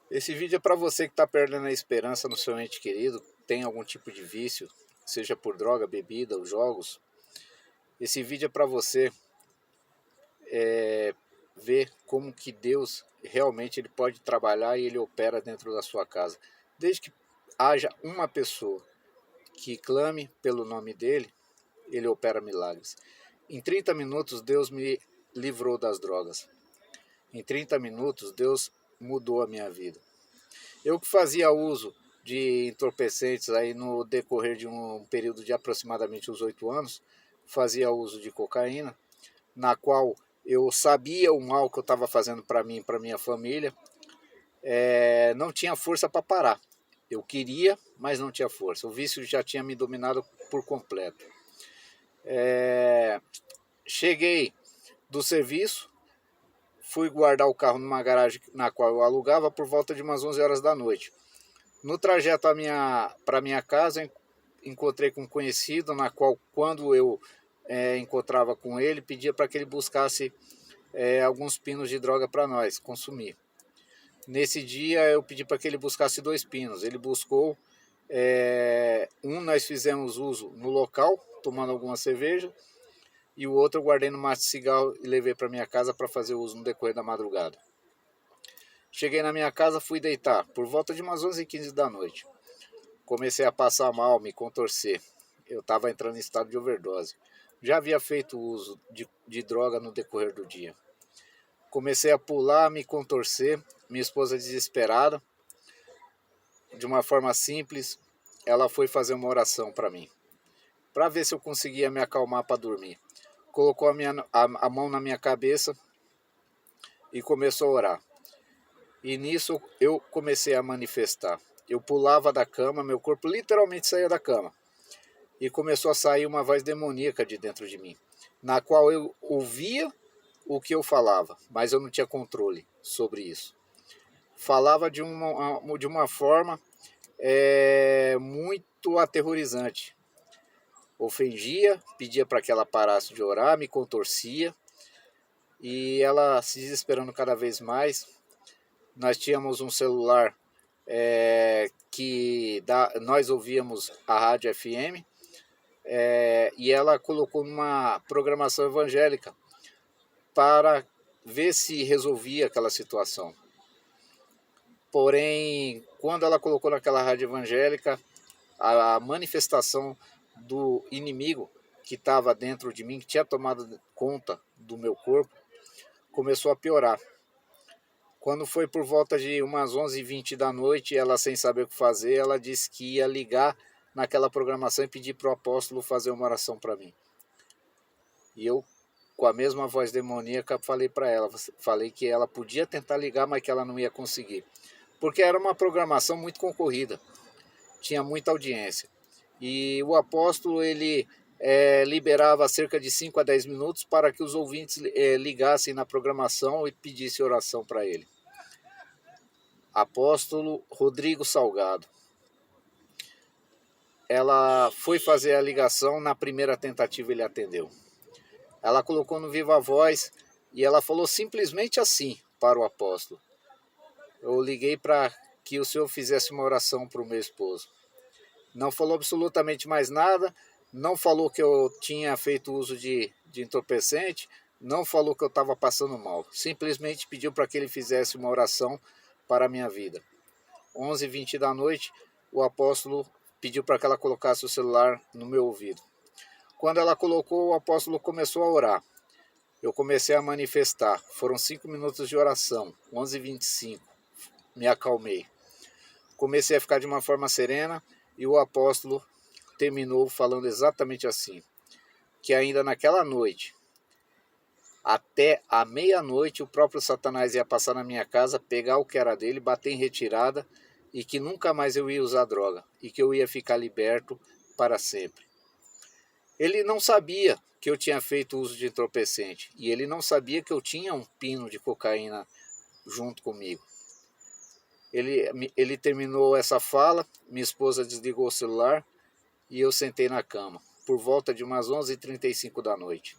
Esse vídeo é para você que está perdendo a esperança no seu ente querido, tem algum tipo de vício, seja por droga, bebida ou jogos. Esse vídeo é para você ver como que Deus realmente ele pode trabalhar e ele opera dentro da sua casa. Desde que haja uma pessoa que clame pelo nome dele, ele opera milagres. Em 30 minutos Deus me livrou das drogas. Em 30 minutos Deus mudou a minha vida. Eu que fazia uso de entorpecentes aí no decorrer de um período de aproximadamente uns 8 anos, fazia uso de cocaína, na qual eu sabia o mal que eu estava fazendo para mim e para minha família, não tinha força para parar. Eu queria, mas não tinha força. O vício já tinha me dominado por completo. Cheguei do serviço, fui guardar o carro numa garagem na qual eu alugava por volta de umas 11 horas da noite. No trajeto para minha casa, encontrei com um conhecido, na qual, quando eu encontrava com ele, pedia para que ele buscasse alguns pinos de droga para nós consumir. Nesse dia, eu pedi para que ele buscasse 2 pinos. Ele buscou. Nós fizemos uso no local, tomando alguma cerveja, e o outro eu guardei no maço de cigarro e levei para minha casa para fazer uso no decorrer da madrugada. Cheguei na minha casa, fui deitar, por volta de umas 11h15 da noite. Comecei a passar mal, me contorcer. Eu estava entrando em estado de overdose. Já havia feito uso de droga no decorrer do dia. Comecei a pular, me contorcer. Minha esposa desesperada, de uma forma simples, ela foi fazer uma oração para mim, para ver se eu conseguia me acalmar para dormir. Colocou a mão na minha cabeça e começou a orar. E nisso eu comecei a manifestar. Eu pulava da cama, meu corpo literalmente saía da cama. E começou a sair uma voz demoníaca de dentro de mim, na qual eu ouvia o que eu falava, mas eu não tinha controle sobre isso. Falava de uma forma muito aterrorizante. Ofendia, pedia para que ela parasse de orar, me contorcia, e ela se desesperando cada vez mais. Nós tínhamos um celular nós ouvíamos a rádio FM, e ela colocou numa programação evangélica para ver se resolvia aquela situação. Porém, quando ela colocou naquela rádio evangélica, a manifestação do inimigo que estava dentro de mim, que tinha tomado conta do meu corpo, começou a piorar. Quando foi por volta de umas 11h20 da noite, ela, sem saber o que fazer, ela disse que ia ligar naquela programação e pedir para o apóstolo fazer uma oração para mim. E eu, com a mesma voz demoníaca, falei para ela, falei que ela podia tentar ligar, mas que ela não ia conseguir. Porque era uma programação muito concorrida, tinha muita audiência. E o apóstolo, ele liberava cerca de 5 a 10 minutos para que os ouvintes ligassem na programação e pedissem oração para ele. Apóstolo Rodrigo Salgado. Ela foi fazer a ligação, na primeira tentativa ele atendeu. Ela colocou no Viva Voz e ela falou simplesmente assim para o apóstolo: eu liguei para que o senhor fizesse uma oração para o meu esposo. Não falou absolutamente mais nada, não falou que eu tinha feito uso de entorpecente, não falou que eu estava passando mal. Simplesmente pediu para que ele fizesse uma oração para a minha vida. 11h20 da noite, o apóstolo pediu para que ela colocasse o celular no meu ouvido. Quando ela colocou, o apóstolo começou a orar. Eu comecei a manifestar. Foram 5 minutos de oração. 11h25. Me acalmei. Comecei a ficar de uma forma serena e o apóstolo terminou falando exatamente assim: que ainda naquela noite, até a meia-noite, o próprio Satanás ia passar na minha casa, pegar o que era dele, bater em retirada, e que nunca mais eu ia usar droga, e que eu ia ficar liberto para sempre. Ele não sabia que eu tinha feito uso de entorpecente, e ele não sabia que eu tinha um pino de cocaína junto comigo. Ele terminou essa fala, minha esposa desligou o celular e eu sentei na cama, por volta de umas 11h35 da noite.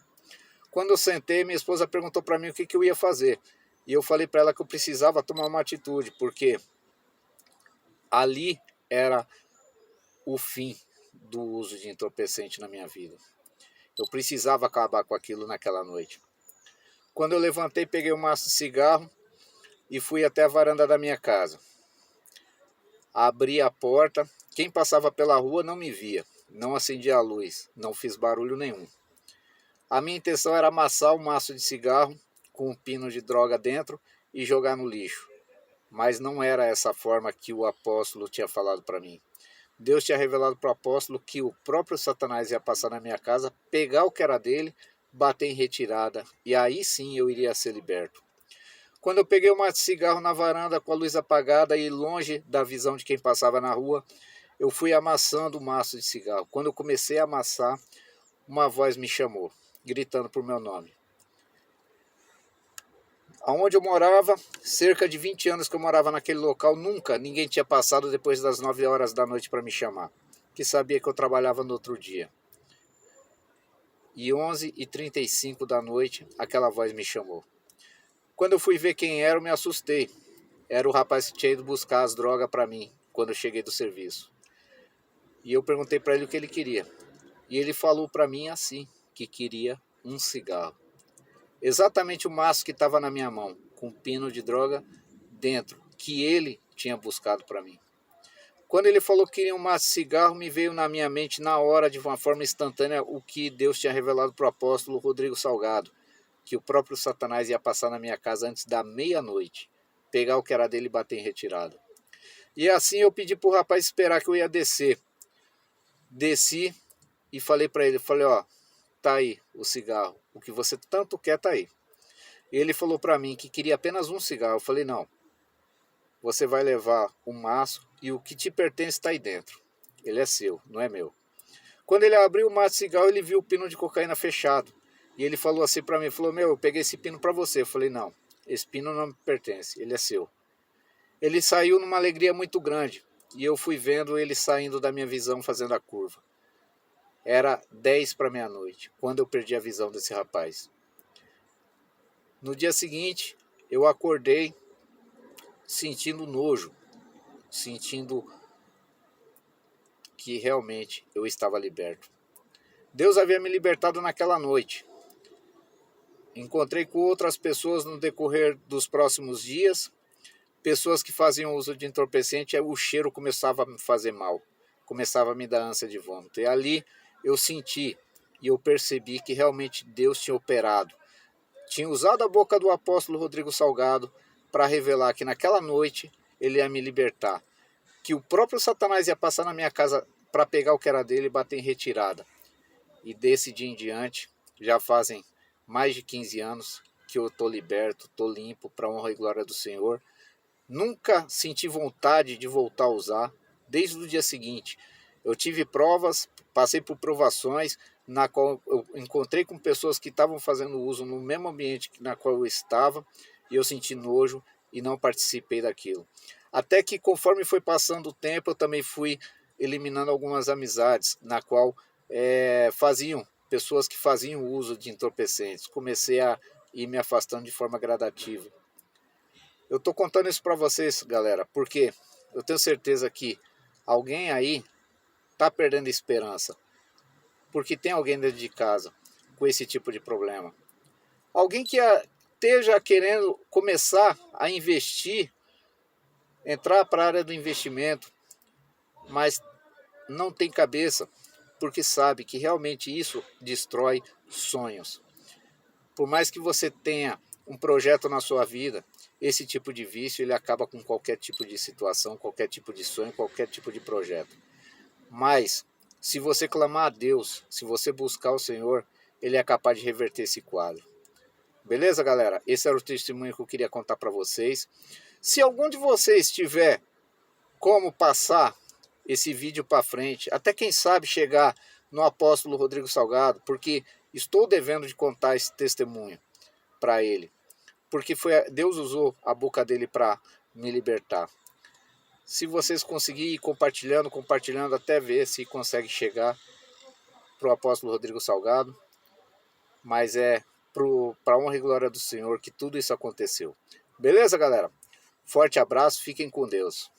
Quando eu sentei, minha esposa perguntou para mim o que eu ia fazer. E eu falei para ela que eu precisava tomar uma atitude, porque Ali era o fim do uso de entorpecente na minha vida. Eu precisava acabar com aquilo naquela noite. Quando eu levantei, peguei um maço de cigarro e fui até a varanda da minha casa. Abri a porta, quem passava pela rua não me via, não acendi a luz, não fiz barulho nenhum. A minha intenção era amassar o maço de cigarro com um pino de droga dentro e jogar no lixo. Mas não era essa forma que o apóstolo tinha falado para mim. Deus tinha revelado para o apóstolo que o próprio Satanás ia passar na minha casa, pegar o que era dele, bater em retirada, e aí sim eu iria ser liberto. Quando eu peguei um maço de cigarro na varanda com a luz apagada e longe da visão de quem passava na rua, eu fui amassando o maço de cigarro. Quando eu comecei a amassar, uma voz me chamou, gritando por meu nome. Aonde eu morava, cerca de 20 anos que eu morava naquele local, nunca ninguém tinha passado depois das 9 horas da noite para me chamar, que sabia que eu trabalhava no outro dia. E 11h35 da noite, aquela voz me chamou. Quando eu fui ver quem era, eu me assustei. Era o rapaz que tinha ido buscar as drogas para mim, quando eu cheguei do serviço. E eu perguntei para ele o que ele queria. E ele falou para mim assim, que queria um cigarro. Exatamente o maço que estava na minha mão, com um pino de droga dentro, que ele tinha buscado para mim. Quando ele falou que queria um maço de cigarro, me veio na minha mente na hora, de uma forma instantânea, o que Deus tinha revelado para o apóstolo Rodrigo Salgado, que o próprio Satanás ia passar na minha casa antes da meia-noite, pegar o que era dele e bater em retirada. E assim eu pedi para o rapaz esperar que eu ia descer. Desci e falei para ele, ó, tá aí o cigarro, o que você tanto quer tá aí. E ele falou para mim que queria apenas um cigarro. Eu falei, não, você vai levar um maço e o que te pertence está aí dentro. Ele é seu, não é meu. Quando ele abriu o maço de cigarro, ele viu o pino de cocaína fechado. E ele falou assim para mim, falou, eu peguei esse pino para você. Eu falei, não, esse pino não me pertence, ele é seu. Ele saiu numa alegria muito grande. E eu fui vendo ele saindo da minha visão, fazendo a curva. Era 10 para meia-noite, quando eu perdi a visão desse rapaz. No dia seguinte, eu acordei sentindo nojo, sentindo que realmente eu estava liberto. Deus havia me libertado naquela noite. Encontrei com outras pessoas no decorrer dos próximos dias, pessoas que faziam uso de entorpecente, o cheiro começava a me fazer mal, começava a me dar ânsia de vômito. E ali eu senti e eu percebi que realmente Deus tinha operado. Tinha usado a boca do apóstolo Rodrigo Salgado para revelar que naquela noite ele ia me libertar. Que o próprio Satanás ia passar na minha casa para pegar o que era dele e bater em retirada. E desse dia em diante, já fazem mais de 15 anos que eu estou liberto, estou limpo, para a honra e glória do Senhor. Nunca senti vontade de voltar a usar, desde o dia seguinte. Eu tive provas, passei por provações, na qual eu encontrei com pessoas que estavam fazendo uso no mesmo ambiente na qual eu estava, e eu senti nojo e não participei daquilo. Até que conforme foi passando o tempo, eu também fui eliminando algumas amizades, na qual pessoas que faziam uso de entorpecentes. Comecei a ir me afastando de forma gradativa. Eu estou contando isso para vocês, galera, porque eu tenho certeza que alguém aí está perdendo esperança. Porque tem alguém dentro de casa com esse tipo de problema. Alguém que esteja querendo começar a investir, entrar para a área do investimento, mas não tem cabeça, porque sabe que realmente isso destrói sonhos. Por mais que você tenha um projeto na sua vida, esse tipo de vício ele acaba com qualquer tipo de situação, qualquer tipo de sonho, qualquer tipo de projeto. Mas se você clamar a Deus, se você buscar o Senhor, Ele é capaz de reverter esse quadro. Beleza, galera? Esse era o testemunho que eu queria contar para vocês. Se algum de vocês tiver como passar esse vídeo para frente, até quem sabe chegar no apóstolo Rodrigo Salgado, porque estou devendo de contar esse testemunho para ele. Porque Deus usou a boca dele para me libertar. Se vocês conseguirem ir compartilhando até ver se consegue chegar para o apóstolo Rodrigo Salgado, mas é para a honra e glória do Senhor que tudo isso aconteceu. Beleza, galera? Forte abraço, fiquem com Deus.